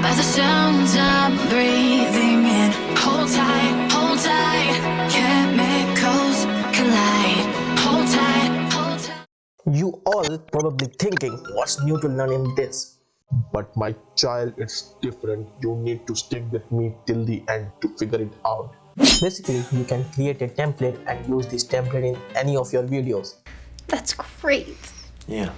by the sounds I'm breathing in. Hold tight, chemicals collide. Hold tight, hold tight. You all probably thinking, what's new to learn in this? But my child, it's different. You need to stick with me till the end to figure it out. Basically, you can create a template and use this template in any of your videos. That's great. Yeah.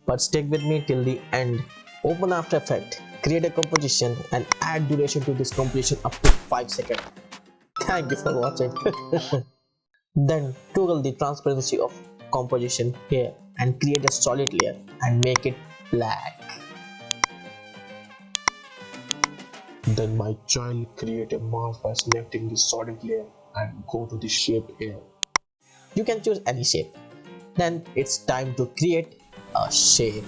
But stick with me till the end. Open After Effects, create a composition and add duration to this composition up to 5 seconds. Thank you for watching. Then toggle the transparency of composition here and create a solid layer and make it black. Then my child, create a mask by selecting the solid layer and go to the shape here. You can choose any shape. Then it's time to create a shape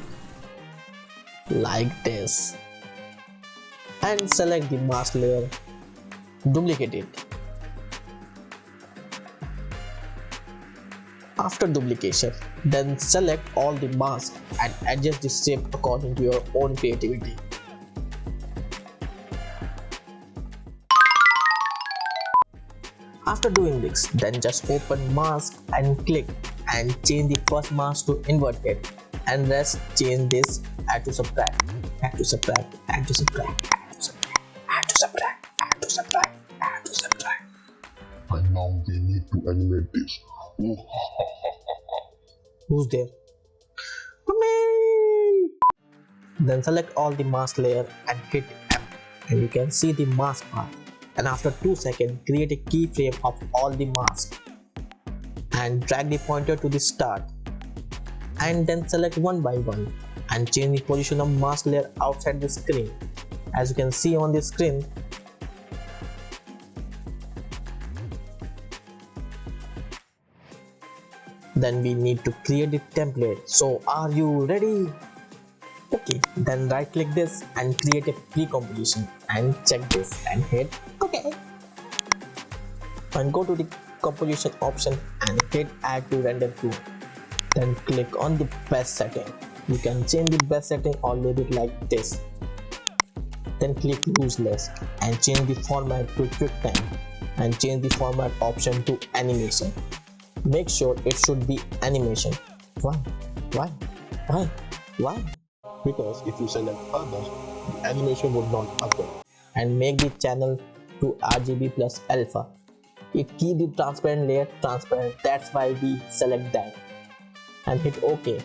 like this and select the mask layer, duplicate it. After duplication, then select all the masks and adjust the shape according to your own creativity. After doing this, then just open mask and click and change the first mask to inverted and rest change this add to subtract, add to subtract, add to subtract, add to subtract, add to subtract, add to subtract, add to subtract. And now we need to animate this. Who's there? Me! Then select all the mask layer and hit M and you can see the mask path. And after 2 seconds, create a keyframe of all the masks and drag the pointer to the start and then select one by one and change the position of mask layer outside the screen. As you can see on the screen, then we need to create the template. So are you ready? Okay, then right click this and create a pre-composition and check this and hit OK. And go to the composition option and hit add to render to. Then click on the best setting. You can change the best setting or leave it like this. Then click useless and change the format to QuickTime and change the format option to animation. Make sure it should be animation. Why? Because if you select others, the animation would not occur. And make the channel to RGB plus alpha. It keep the transparent layer transparent. That's why we select that. And hit OK.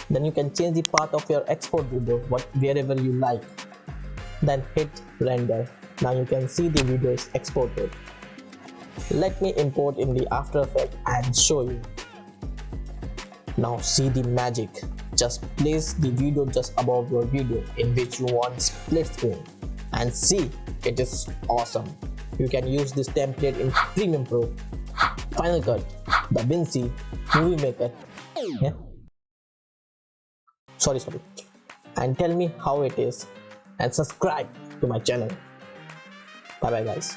Then you can change the path of your export video wherever you like. Then hit render. Now you can see the video is exported. Let me import in the After Effects and show you. Now see the magic. Just place the video just above your video in which you want split screen and see, it is awesome. You can use this template in Premiere Pro, Final Cut, DaVinci, Movie Maker. Yeah? Sorry. And tell me how it is and subscribe to my channel. Bye bye guys.